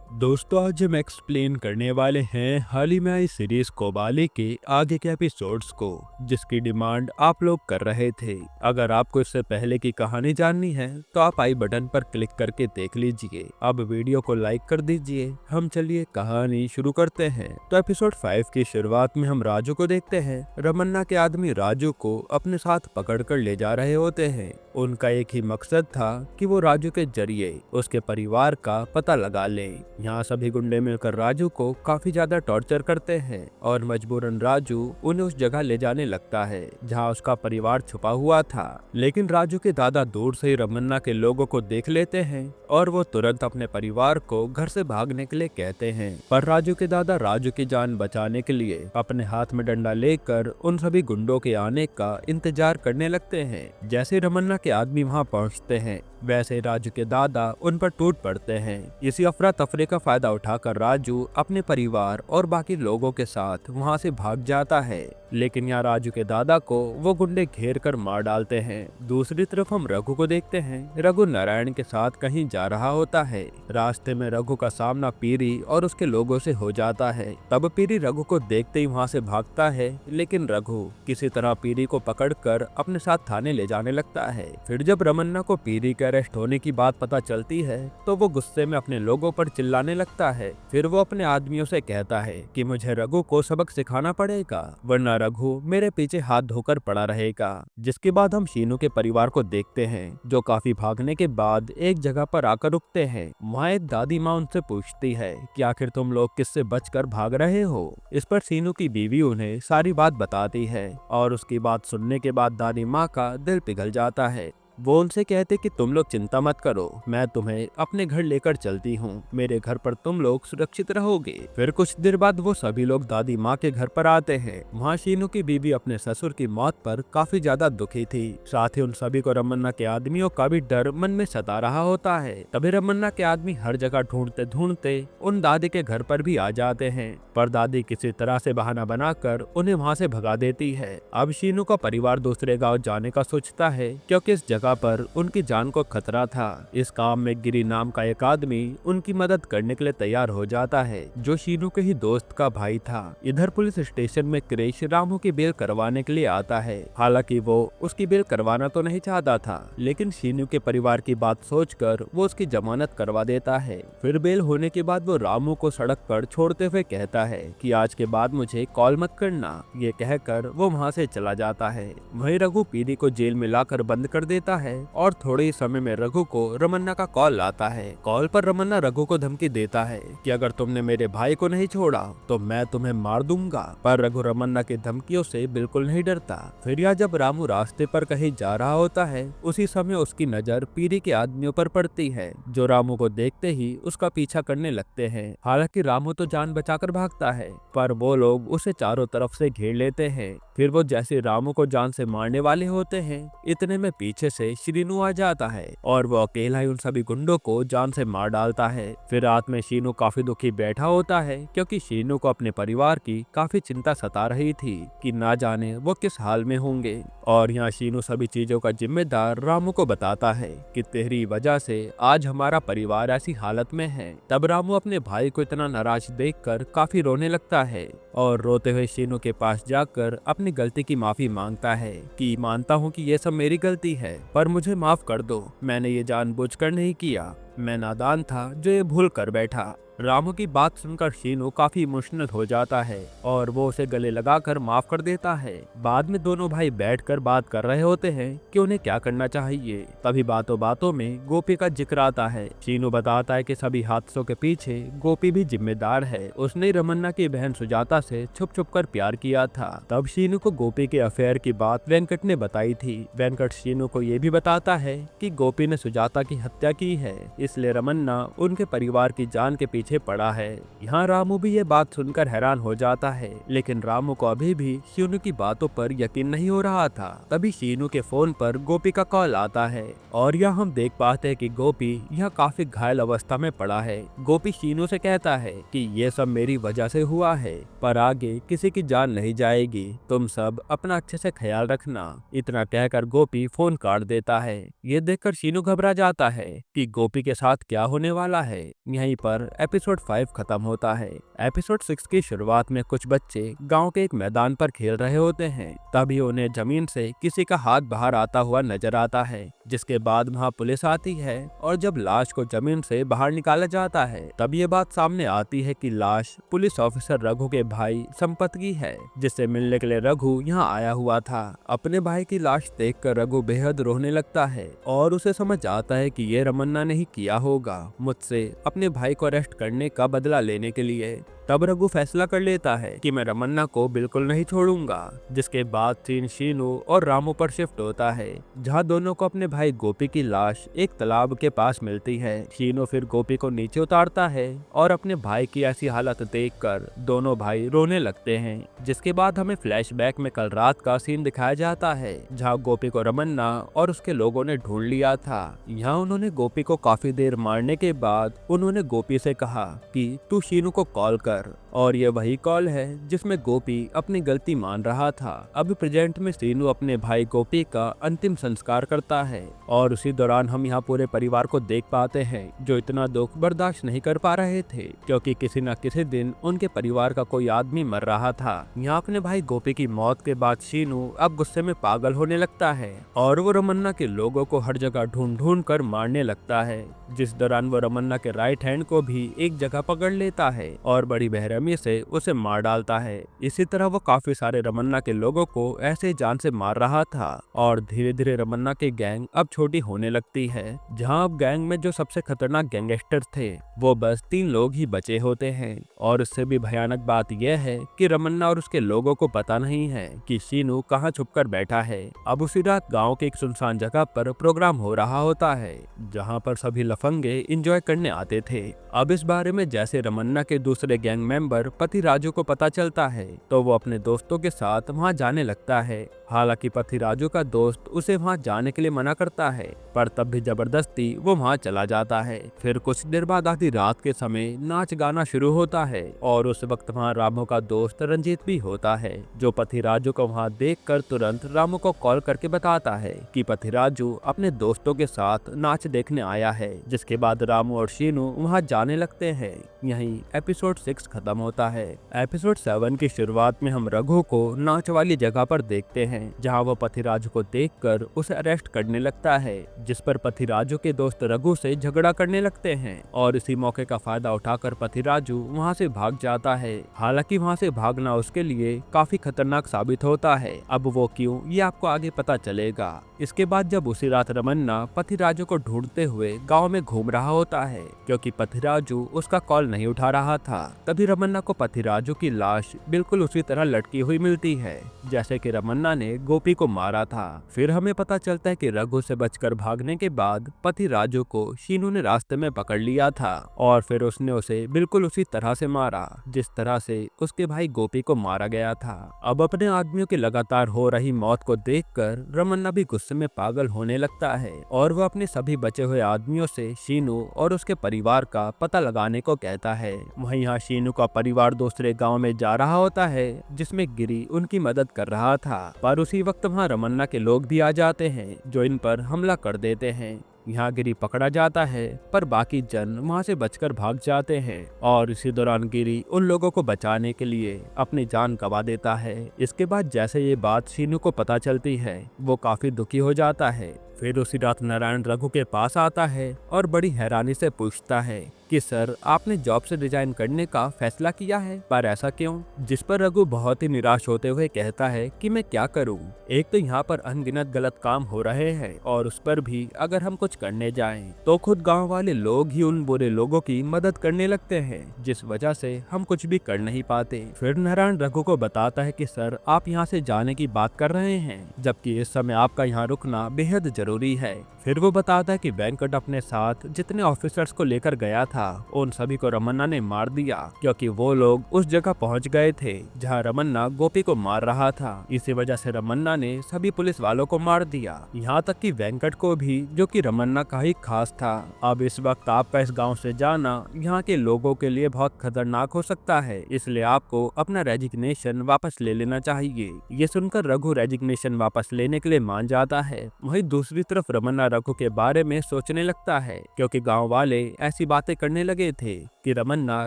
दोस्तों आज हम एक्सप्लेन करने वाले हैं हाल ही में आई सीरीज कोबाली के आगे के एपिसोड्स को, जिसकी डिमांड आप लोग कर रहे थे। अगर आपको इससे पहले की कहानी जाननी है तो आप आई बटन पर क्लिक करके देख लीजिए। अब वीडियो को लाइक कर दीजिए। हम चलिए कहानी शुरू करते हैं। तो एपिसोड 5 की शुरुआत में हम राजू को देखते हैं। रमन्ना के आदमी राजू को अपने साथ पकड़ कर ले जा रहे होते हैं। उनका एक ही मकसद था कि वो राजू के जरिए उसके परिवार का पता लगा ले। यहाँ सभी गुंडे मिलकर राजू को काफी ज्यादा टॉर्चर करते हैं और मजबूरन राजू उन्हें उस जगह ले जाने लगता है जहाँ उसका परिवार छुपा हुआ था। लेकिन राजू के दादा दूर से ही रमन्ना के लोगों को देख लेते हैं और वो तुरंत अपने परिवार को घर से भागने के लिए कहते हैं। पर राजू के दादा राजू की जान बचाने के लिए अपने हाथ में डंडा लेकर उन सभी गुंडों के आने का इंतजार करने लगते हैं। जैसे रमन्ना के आदमी वहां पहुंचते हैं वैसे राजू के दादा उन पर टूट पड़ते हैं। इसी अफरा तफरी का फायदा उठाकर राजू अपने परिवार और बाकी लोगों के साथ वहां से भाग जाता है। लेकिन यहाँ राजू के दादा को वो गुंडे घेर कर मार डालते हैं। दूसरी तरफ हम रघु को देखते हैं। रघु नारायण के साथ कहीं जा रहा होता है। रास्ते में रघु का सामना पीरी और उसके लोगों से हो जाता है। तब पीरी रघु को देखते ही वहाँ से भागता है, लेकिन रघु किसी तरह पीरी को पकड़कर अपने साथ थाने ले जाने लगता है। फिर जब रमन्ना को पीरी के अरेस्ट होने की बात पता चलती है तो वो गुस्से में अपने लोगों पर चिल्लाने लगता है। फिर वो अपने आदमियों से कहता है कि मुझे रघु को सबक सिखाना पड़ेगा, वरना रघु मेरे पीछे हाथ धोकर पड़ा रहेगा। जिसके बाद हम शीनू के परिवार को देखते हैं, जो काफी भागने के बाद एक जगह पर आकर रुकते हैं। वहाँ एक दादी माँ उनसे पूछती है कि आखिर तुम लोग किससे बचकर भाग रहे हो। इस पर शीनू की बीवी उन्हें सारी बात बताती है और उसकी बात सुनने के बाद दादी माँ का दिल पिघल जाता है। वो उनसे कहते कि तुम लोग चिंता मत करो, मैं तुम्हें अपने घर लेकर चलती हूँ, मेरे घर पर तुम लोग सुरक्षित रहोगे। फिर कुछ देर बाद वो सभी लोग दादी माँ के घर पर आते हैं। वहाँ शीनू की बीवी अपने ससुर की मौत पर काफी ज्यादा दुखी थी। साथ ही उन सभी को रमन्ना के आदमियों का भी डर मन में सता रहा होता है। तभी रमन्ना के आदमी हर जगह ढूंढते ढूंढते उन दादी के घर पर भी आ जाते हैं, पर दादी किसी तरह से बहाना बनाकर उन्हें वहाँ से भगा देती है। अब शीनू का परिवार दूसरे गाँव जाने का सोचता है, क्योंकि इस जगह पर उनकी जान को खतरा था। इस काम में गिरी नाम का एक आदमी उनकी मदद करने के लिए तैयार हो जाता है, जो शीनू के ही दोस्त का भाई था। इधर पुलिस स्टेशन में क्रिश रामू की बेल करवाने के लिए आता है। हालांकि वो उसकी बेल करवाना तो नहीं चाहता था, लेकिन शीनू के परिवार की बात सोचकर वो उसकी जमानत करवा देता है। फिर बेल होने के बाद वो रामू को सड़क पर छोड़ते हुए कहता है कि आज के बाद मुझे कॉल मत करना। ये कहकर वो वहाँ से चला जाता है। वहीं रघु पीरी को जेल में लाकर बंद कर देता है और थोड़े ही समय में रघु को रमन्ना का कॉल आता है। कॉल पर रमन्ना रघु को धमकी देता है कि अगर तुमने मेरे भाई को नहीं छोड़ा तो मैं तुम्हें मार दूंगा। पर रघु रमन्ना की धमकियों से बिल्कुल नहीं डरता। फिर यह जब रामू रास्ते पर कहीं जा रहा होता है, उसी समय उसकी नजर पीरी के आदमियों पर पड़ती है, जो रामू को देखते ही उसका पीछा करने लगते हैं। हालांकि रामू तो जान बचाकर भागता है, पर वो लोग उसे चारों तरफ से घेर लेते हैं। फिर वो जैसे रामू को जान से मारने वाले होते हैं, इतने में पीछे से शीनू आ जाता है और वो अकेला ही उन सभी गुंडों को जान से मार डालता है। फिर रात में शीनू काफी दुखी बैठा होता है, क्योंकि शीनू को अपने परिवार की काफी चिंता सता रही थी कि ना जाने वो किस हाल में होंगे। और यहाँ शीनू सभी चीजों का जिम्मेदार रामू को बताता है कि तेरी वजह से आज हमारा परिवार ऐसी हालत में है। तब रामू अपने भाई को इतना नाराज देखकर काफी रोने लगता है और रोते हुए शीनू के पास जाकर अपनी गलती की माफी मांगता है कि मानता हूँ कि ये सब मेरी गलती है, पर मुझे माफ कर दो, मैंने ये जानबूझकर नहीं किया, मैं नादान था जो ये भूल कर बैठा। रामू की बात सुनकर शीनू काफी इमोशनल हो जाता है और वो उसे गले लगाकर माफ कर देता है। बाद में दोनों भाई बैठकर बात कर रहे होते हैं कि उन्हें क्या करना चाहिए। तभी बातों बातों में गोपी का जिक्र आता है। शीनू बताता है कि सभी हादसों के पीछे गोपी भी जिम्मेदार है। उसने रमन्ना की बहन सुजाता से छुप छुप कर प्यार किया था। तब शीनू को गोपी के अफेयर की बात वेंकट ने बताई थी। वेंकट शीनू को ये भी बताता है कि गोपी ने सुजाता की हत्या की है, इसलिए रमन्ना उनके परिवार की जान के पीछे पड़ा है। यहाँ रामू भी ये बात सुनकर हैरान हो जाता है, लेकिन रामू को अभी भी शीनू की बातों पर यकीन नहीं हो रहा था। तभी शीनू के फोन पर गोपी का कॉल आता है और यहाँ हम देख पाते हैं कि गोपी यहाँ काफी घायल अवस्था में पड़ा है। गोपी शीनू से कहता है कि ये सब मेरी वजह से हुआ है, पर आगे किसी की जान नहीं जाएगी, तुम सब अपना अच्छे से ख्याल रखना। इतना कहकर गोपी फोन काट देता है। ये देखकर शीनू घबरा जाता है कि गोपी के साथ क्या होने वाला है। यहीं पर एपिसोड 5 खत्म होता है। एपिसोड 6 की शुरुआत में कुछ बच्चे गांव के एक मैदान पर खेल रहे होते हैं। तभी उन्हें जमीन से किसी का हाथ बाहर आता हुआ नजर आता है, जिसके बाद वहां पुलिस आती है और जब लाश को जमीन से बाहर निकाला जाता है तब ये बात सामने आती है कि लाश पुलिस ऑफिसर रघु के भाई संपत की है, जिससे मिलने के लिए रघु यहाँ आया हुआ था। अपने भाई की लाश देखकर रघु बेहद रोने लगता है और उसे समझ आता है कि ये रमन्ना ने ही किया होगा मुझसे अपने भाई को अरेस्ट करने का बदला लेने के लिए। तब रघु फैसला कर लेता है कि मैं रमन्ना को बिल्कुल नहीं छोड़ूंगा, जिसके बाद सीन शीनू और रामू पर शिफ्ट होता है, जहां दोनों को अपने भाई गोपी की लाश एक तालाब के पास मिलती है। शीनू फिर गोपी को नीचे उतारता है और अपने भाई की ऐसी हालत देखकर दोनों भाई रोने लगते हैं, जिसके बाद हमें फ्लैशबैक में कल रात का सीन दिखाया जाता है, जहाँ गोपी को रमन्ना और उसके लोगों ने ढूंढ लिया था। यहाँ उन्होंने गोपी को काफी देर मारने के बाद उन्होंने गोपी से कहा कि तू शीनू को कॉल कर, और ये वही कॉल है जिसमें गोपी अपनी गलती मान रहा था। अब प्रेजेंट में शीनू अपने भाई गोपी का अंतिम संस्कार करता है और उसी दौरान हम यहाँ पूरे परिवार को देख पाते हैं जो इतना दुख बर्दाश्त नहीं कर पा रहे थे, क्योंकि किसी न किसी दिन उनके परिवार का कोई आदमी मर रहा था। यहाँ अपने भाई गोपी की मौत के बाद शीनू अब गुस्से में पागल होने लगता है और वो रमन्ना के लोगों को हर जगह ढूंढ ढूंढ कर मारने लगता है, जिस दौरान वो रमन्ना के राइट हैंड को भी एक जगह पकड़ लेता है और बड़ी बेरहमी से उसे मार डालता है। इसी तरह वो काफी सारे रमन्ना के लोगों को ऐसे जान से मार रहा था और धीरे धीरे रमन्ना की गैंग अब छोटी होने लगती है, जहां अब गैंग में जो सबसे खतरनाक गैंगस्टर थे वो बस 3 लोग ही बचे होते हैं। और इससे भी भयानक बात यह है कि रमन्ना और उसके लोगों को पता नहीं है कि शीनू कहाँ छुपकर बैठा है। अब उसी रात गाँव के एक सुनसान जगह पर प्रोग्राम हो रहा होता है, जहाँ पर सभी लफंगे इंजॉय करने आते थे। अब इस बारे में जैसे रमन्ना के दूसरे गैंग मेंबर पति राजू को पता चलता है तो वो अपने दोस्तों के साथ वहां जाने लगता है। हालांकि पति राजू का दोस्त उसे वहां जाने के लिए मना करता है, पर तब भी जबरदस्ती वो वहां चला जाता है। फिर कुछ देर बाद आधी रात के समय नाच गाना शुरू होता है और उस वक्त वहां रामू का दोस्त रंजीत भी होता है, जो पति राजू को वहां देखकर तुरंत रामू को कॉल करके बताता है कि पति राजू अपने दोस्तों के साथ नाच देखने आया है, जिसके बाद रामू और शीनू वहां जाने लगते हैं। यहीं एपिसोड 6 खत्म होता है। एपिसोड 7 की शुरुआत में हम रघु को नाच वाली जगह पर देखते हैं, जहां वो पथिराजू को देखकर उसे अरेस्ट करने लगता है, जिस पर पथिराजू के दोस्त रघु से झगड़ा करने लगते हैं और इसी मौके का फायदा उठाकर पथिराजू वहां से भाग जाता है। हालांकि वहां से भागना उसके लिए काफी खतरनाक साबित होता है। अब वो क्यों, ये आपको आगे पता चलेगा। इसके बाद जब उसी रात रमन्ना पथिराजू को ढूंढते हुए गाँव में घूम रहा होता है, क्योंकि पथिराजू उसका कॉल नहीं उठा रहा था, तभी रमन्ना को पथिराजू की लाश बिल्कुल उसी तरह लटकी हुई मिलती है जैसे कि रमन्ना ने गोपी को मारा था। फिर हमें पता चलता है कि रघु से बचकर भागने के बाद पथिराजू को शीनू ने रास्ते में पकड़ लिया था और फिर उसने उसे बिल्कुल उसी तरह से मारा जिस तरह से उसके भाई गोपी को मारा गया था। अब अपने आदमियों की लगातार हो रही मौत को देखकर रमन्ना भी गुस्से में पागल होने लगता है और वह अपने सभी बचे हुए आदमियों से शीनू और उसके परिवार का पता लगाने को कहता है। वहीं यहाँ शीनू का परिवार दूसरे गांव में जा रहा होता है, जिसमें गिरी उनकी मदद कर रहा था, पर उसी वक्त वहाँ रमन्ना के लोग भी आ जाते हैं जो इन पर हमला कर देते हैं। यहाँ गिरी पकड़ा जाता है, पर बाकी जन वहाँ से बचकर भाग जाते हैं और इसी दौरान गिरी उन लोगों को बचाने के लिए अपनी जान गंवा देता है। इसके बाद जैसे ये बात शीनू को पता चलती है, वो काफी दुखी हो जाता है। फिर उसी रात नारायण रघु के पास आता है और बड़ी हैरानी से पूछता है कि सर, आपने जॉब से रिजाइन करने का फैसला किया है, पर ऐसा क्यों? जिस पर रघु बहुत ही निराश होते हुए कहता है कि मैं क्या करूं? एक तो यहाँ पर अनगिनत गलत काम हो रहे हैं और उस पर भी अगर हम कुछ करने जाएं तो खुद गांव वाले लोग ही उन बुरे लोगों की मदद करने लगते हैं, जिस वजह से हम कुछ भी कर नहीं पाते। फिर नारायण रघु को बताता है कि सर, आप यहाँ से जाने की बात कर रहे हैं, जबकि इस समय आपका यहाँ रुकना बेहद जरूरी है। फिर वो बताता है कि वेंकट अपने साथ जितने ऑफिसर्स को लेकर गया था था उन सभी को रमन्ना ने मार दिया, क्योंकि वो लोग उस जगह पहुंच गए थे जहां रमन्ना गोपी को मार रहा था। इसी वजह से रमन्ना ने सभी पुलिस वालों को मार दिया, यहाँ तक कि वेंकट को भी, जो कि रमन्ना का ही खास था। अब इस वक्त आपका इस गांव से जाना यहाँ के लोगों के लिए बहुत खतरनाक हो सकता है, इसलिए आपको अपना रेजिग्नेशन वापस ले लेना चाहिए। ये सुनकर रघु रेजिग्नेशन वापस लेने के लिए मान जाता है। वहीं दूसरी तरफ रमन्ना रघु के बारे में सोचने लगता है, क्योंकि गांव वाले ऐसी बातें करने लगे थे कि रमन्ना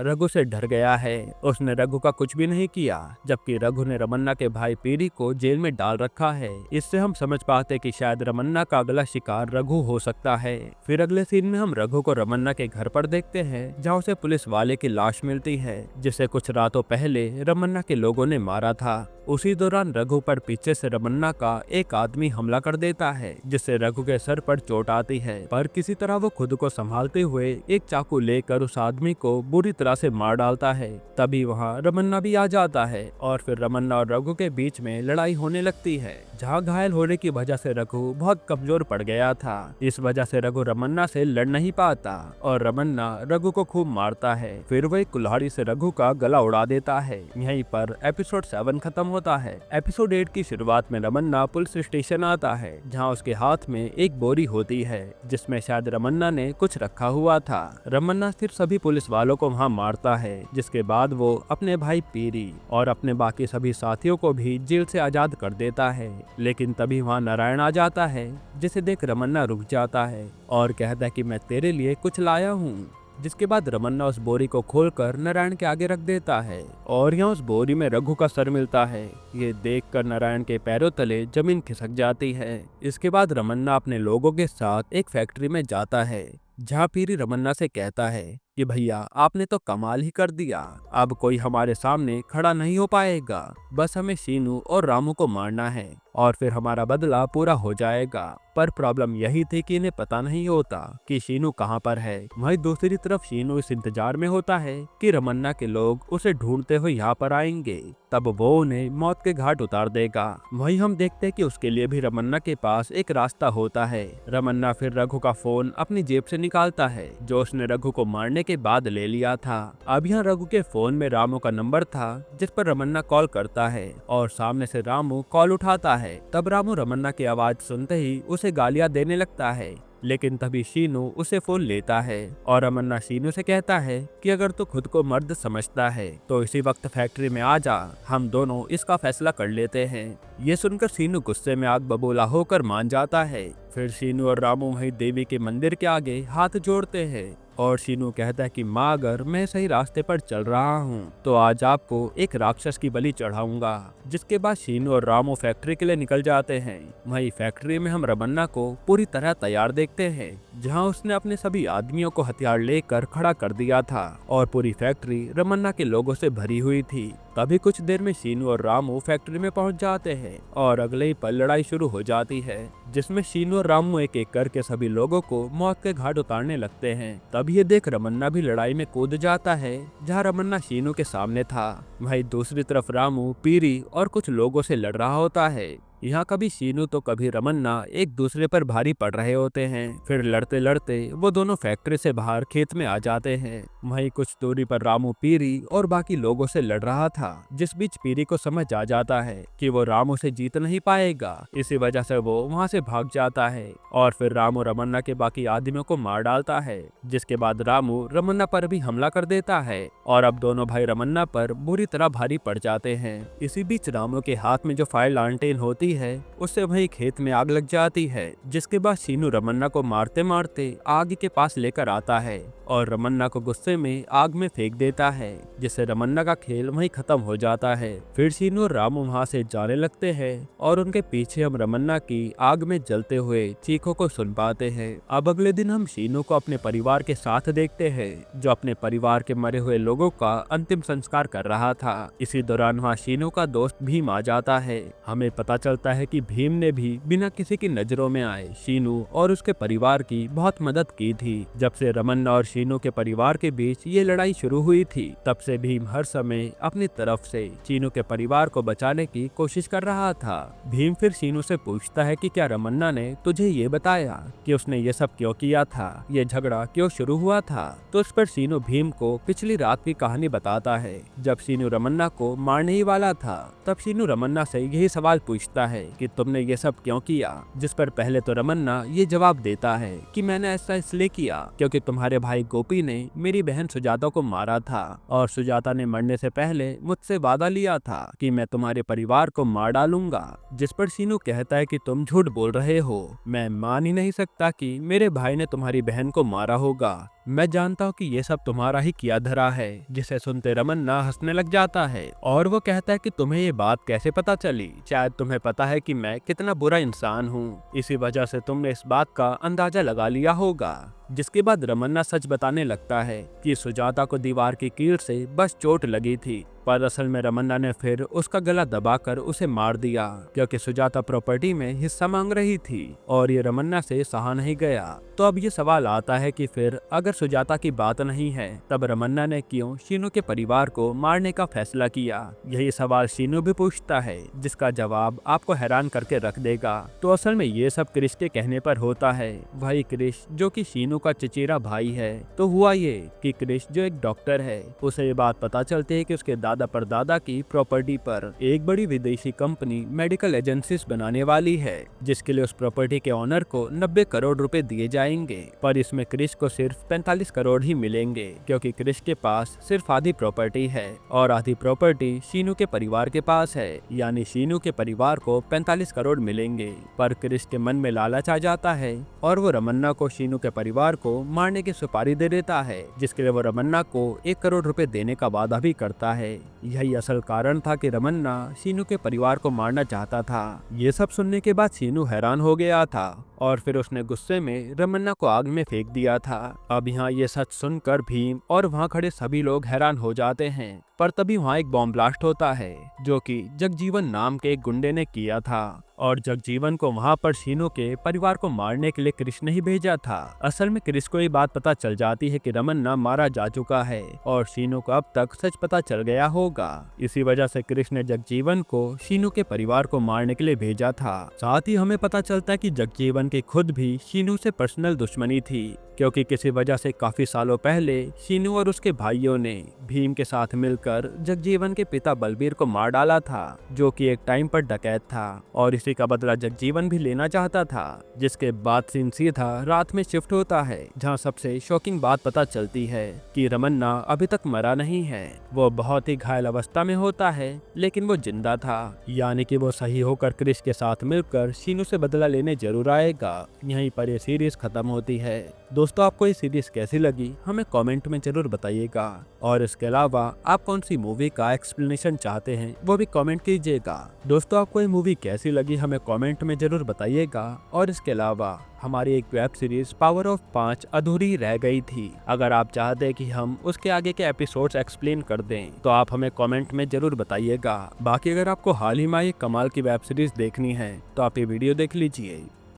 रघु से डर गया है, उसने रघु का कुछ भी नहीं किया, जबकि रघु ने रमन्ना के भाई पीरी को जेल में डाल रखा है। इससे हम समझ पाते कि शायद रमन्ना का अगला शिकार रघु हो सकता है। फिर अगले सीन में हम रघु को रमन्ना के घर पर देखते हैं, जहाँ उसे पुलिस वाले की लाश मिलती है, जिसे कुछ रातों पहले रमन्ना के लोगों ने मारा था। उसी दौरान रघु पर पीछे से रमन्ना का एक आदमी हमला कर देता है, जिससे रघु के सर पर चोट आती है, पर किसी तरह वो खुद को संभालते हुए एक चाकू लेकर उस आदमी को बुरी तरह से मार डालता है। तभी वहाँ रमन्ना भी आ जाता है और फिर रमन्ना और रघु के बीच में लड़ाई होने लगती है, जहाँ घायल होने की वजह से रघु बहुत कमजोर पड़ गया था। इस वजह से रघु रमन्ना से लड़ नहीं पाता और रमन्ना रघु को खूब मारता है। फिर वो एक कुल्हाड़ी से रघु का गला उड़ा देता है। यहीं पर एपिसोड 7 खत्म होता है। एपिसोड 8 की शुरुआत में रमन्ना पुलिस स्टेशन आता है, जहां उसके हाथ में एक बोरी होती है, जिसमें शायद रमन्ना ने कुछ रखा हुआ था। रमन्ना फिर सभी पुलिस वालों को वहां मारता है, जिसके बाद वो अपने भाई पीरी और अपने बाकी सभी साथियों को भी जेल से आजाद कर देता है। लेकिन तभी वहाँ नारायण आ जाता है, जिसे देख रमन्ना रुक जाता है और कहता है कि मैं तेरे लिए कुछ लाया हूँ। जिसके बाद रमन्ना उस बोरी को खोलकर नारायण के आगे रख देता है और यहाँ उस बोरी में रघु का सर मिलता है। ये देखकर नारायण के पैरों तले जमीन खिसक जाती है। इसके बाद रमन्ना अपने लोगों के साथ एक फैक्ट्री में जाता है, जहाँ पीरी रमन्ना से कहता है कि भैया आपने तो कमाल ही कर दिया, अब कोई हमारे सामने खड़ा नहीं हो पाएगा, बस हमें शीनू और रामू को मारना है और फिर हमारा बदला पूरा हो जाएगा। पर प्रॉब्लम यही थी कि इन्हें पता नहीं होता कि शीनू कहाँ पर है। वहीं दूसरी तरफ शीनू इस इंतजार में होता है कि रमन्ना के लोग उसे ढूंढते हुए यहाँ पर आएंगे, तब वो उन्हें मौत के घाट उतार देगा। वहीं हम देखते हैं कि उसके लिए भी रमन्ना के पास एक रास्ता होता है। रमन्ना फिर रघु का फोन अपनी जेब से निकालता है, जो उसने रघु को मारने के बाद ले लिया था। अब यहाँ रघु के फोन में रामू का नंबर था, जिस पर रमन्ना कॉल करता है और सामने से रामू कॉल उठाता है। तब रामू रमन्ना की आवाज सुनते ही उसे गालियां देने लगता है, लेकिन तभी शीनू उसे फोन लेता है और रमन्ना शीनू से कहता है कि अगर तू खुद को मर्द समझता है तो इसी वक्त फैक्ट्री में आ जा, हम दोनों इसका फैसला कर लेते हैं। ये सुनकर शीनू गुस्से में आग बबूला होकर मान जाता है। फिर शीनू और रामू वहीं देवी के मंदिर के आगे हाथ जोड़ते हैं और शीनू कहता है कि माँ अगर मैं सही रास्ते पर चल रहा हूँ तो आज आपको एक राक्षस की बलि चढ़ाऊंगा। जिसके बाद शीनू और रामू फैक्ट्री के लिए निकल जाते हैं। वहीं फैक्ट्री में हम रमन्ना को पूरी तरह तैयार देखते हैं, जहाँ उसने अपने सभी आदमियों को हथियार लेकर खड़ा कर दिया था और पूरी फैक्ट्री रमन्ना के लोगों से भरी हुई थी। तभी कुछ देर में शीनू और रामू फैक्ट्री में पहुंच जाते हैं और अगले ही पल लड़ाई शुरू हो जाती है, जिसमें शीनू और रामू एक एक करके सभी लोगों को मौत के घाट उतारने लगते हैं। तब ये देख रमन्ना भी लड़ाई में कूद जाता है, जहां रमन्ना शीनू के सामने था। वहीं दूसरी तरफ रामू पीरी और कुछ लोगों से लड़ रहा होता है। यहाँ कभी शीनू तो कभी रमन्ना एक दूसरे पर भारी पड़ रहे होते हैं। फिर लड़ते लड़ते वो दोनों फैक्ट्री से बाहर खेत में आ जाते हैं। वहीं कुछ दूरी पर रामू पीरी और बाकी लोगों से लड़ रहा था, जिस बीच पीरी को समझ आ जाता है कि वो रामू से जीत नहीं पाएगा। इसी वजह से वो वहाँ से भाग जाता है और फिर रामू रमन्ना के बाकी आदमियों को मार डालता है। जिसके बाद रामू रमन्ना पर भी हमला कर देता है और अब दोनों भाई रमन्ना पर बुरी तरह भारी पड़ जाते हैं। इसी बीच रामू के हाथ में जो फायर लालटेन होती है उससे वही खेत में आग लग जाती है। जिसके बाद शीनू रमन्ना को मारते मारते आग के पास लेकर आता है और रमन्ना को गुस्से में आग में फेंक देता है, जिससे रमन्ना का खेल वहीं खत्म हो जाता है। फिर शीनू और रामू वहाँ से जाने लगते हैं और उनके पीछे हम रमन्ना की आग में जलते हुए चीखों को सुन पाते हैं। अब अगले दिन हम शीनू को अपने परिवार के साथ देखते हैं, जो अपने परिवार के मरे हुए लोगों का अंतिम संस्कार कर रहा था। इसी दौरान वहाँ शीनू का दोस्त भीम आ जाता है। हमें पता चलता होता है कि भीम ने भी बिना किसी की नजरों में आए शीनू और उसके परिवार की बहुत मदद की थी। जब से रमन्ना और शीनू के परिवार के बीच ये लड़ाई शुरू हुई थी, तब से भीम हर समय अपनी तरफ से शीनू के परिवार को बचाने की कोशिश कर रहा था। भीम फिर शीनू से पूछता है कि क्या रमन्ना ने तुझे ये बताया कि उसने ये सब क्यों किया था, ये झगड़ा क्यों शुरू हुआ था। तो उस पर शीनू भीम को पिछली रात की कहानी बताता है। जब शीनू रमन्ना को मारने ही वाला था, तब शीनू रमन्ना से यही सवाल पूछता है कि तुमने ये सब क्यों किया, जिस पर पहले तो रमन्ना ये जवाब देता है कि मैंने ऐसा इसलिए किया क्योंकि तुम्हारे भाई गोपी ने मेरी बहन सुजाता को मारा था और सुजाता ने मरने से पहले मुझसे वादा लिया था कि मैं तुम्हारे परिवार को मार डालूंगा। जिस पर शीनू कहता है कि तुम झूठ बोल रहे हो, मैं मान ही नहीं सकता कि मेरे भाई ने तुम्हारी बहन को मारा होगा। मैं जानता हूँ कि ये सब तुम्हारा ही किया धरा है। जिसे सुनते रमन्ना हंसने लग जाता है और वो कहता है कि तुम्हें ये बात कैसे पता चली, शायद तुम्हें पता है कि मैं कितना बुरा इंसान हूँ, इसी वजह से तुमने इस बात का अंदाजा लगा लिया होगा। जिसके बाद रमन्ना सच बताने लगता है कि सुजाता को दीवार की कील से बस चोट लगी थी, पर असल में रमन्ना ने फिर उसका गला दबाकर उसे मार दिया क्योंकि सुजाता प्रॉपर्टी में हिस्सा मांग रही थी और ये रमन्ना से सहा नहीं गया। तो अब ये सवाल आता है कि फिर अगर सुजाता की बात नहीं है, तब रमन्ना ने क्यों शीनू के परिवार को मारने का फैसला किया। यही सवाल शीनू भी पूछता है, जिसका जवाब आपको हैरान करके रख देगा। तो असल में ये सब क्रिश के कहने पर होता है, वही क्रिश जो कि शीनू का चचेरा भाई है। तो हुआ ये कि क्रिश जो एक डॉक्टर है, उसे ये बात पता चलती है कि उसके दादा परदादा की प्रॉपर्टी पर एक बड़ी विदेशी कंपनी मेडिकल एजेंसीज बनाने वाली है, जिसके लिए उस प्रॉपर्टी के ऑनर को 90 करोड़ रुपए दिए जाएंगे। पर इसमें क्रिश को सिर्फ 45 करोड़ ही मिलेंगे क्योंकि क्रिश के पास सिर्फ आधी प्रॉपर्टी है और आधी प्रॉपर्टी शीनू के परिवार के पास है, यानी शीनू के परिवार को 45 करोड़ मिलेंगे। पर क्रिश के मन में लालच आ जाता है और वो रमन्ना को शीनू के परिवार को मारने की सुपारी दे देता है, जिसके लिए वो रमन्ना को 1 करोड़ रुपए देने का वादा भी करता है। यही असल कारण था कि रमन्ना शीनू के परिवार को मारना चाहता था। ये सब सुनने के बाद शीनू हैरान हो गया था और फिर उसने गुस्से में रमन्ना को आग में फेंक दिया था। अब यहाँ ये सच सुनकर भीम और वहाँ खड़े सभी लोग हैरान हो जाते हैं, पर तभी वहाँ एक बॉम्ब ब्लास्ट होता है जो कि जगजीवन नाम के एक गुंडे ने किया था और जगजीवन को वहाँ पर शीनू के परिवार को मारने के लिए क्रिश ने ही भेजा था। असल में क्रिश को ये बात पता चल जाती है कि रमन्ना मारा जा चुका है और शीनू को अब तक सच पता चल गया होगा। इसी वजह से क्रिश ने जगजीवन को शीनू के परिवार को मारने के लिए भेजा था। साथ ही हमें पता चलता है कि जगजीवन की खुद भी शीनू से पर्सनल दुश्मनी थी, क्योंकि किसी वजह से काफी सालों पहले शीनू और उसके भाइयों ने भीम के साथ मिलकर जगजीवन के पिता बलबीर को मार डाला था, जो कि एक टाइम पर डकैत था और इसी का बदला जगजीवन भी लेना चाहता था। जिसके बाद सीन सीधा रात में शिफ्ट होता है, जहां सबसे शॉकिंग बात पता चलती है कि रमन्ना अभी तक मरा नहीं है। वो बहुत ही घायल अवस्था में होता है, लेकिन वो जिंदा था, यानी कि वो सही होकर क्रिश के साथ मिलकर शीनू से बदला लेने जरूर आएगा। यहीं पर ये सीरीज खत्म होती है। दोस्तों, आपको ये सीरीज कैसी लगी हमें कमेंट में जरूर बताइएगा और इसके अलावा आप कौन सी मूवी का एक्सप्लेनेशन चाहते हैं वो भी कमेंट कीजिएगा। दोस्तों, आपको ये मूवी कैसी लगी हमें कमेंट में जरूर बताइएगा और इसके अलावा हमारी एक वेब सीरीज पावर ऑफ 5 अधूरी रह गई थी। अगर आप चाहते हैं कि हम उसके आगे के एपिसोड्स एक्सप्लेन कर दें तो आप हमें कमेंट में जरूर बताइएगा। बाकी अगर आपको हाल ही में ये कमाल की वेब सीरीज देखनी है तो आप ये वीडियो देख लीजिए।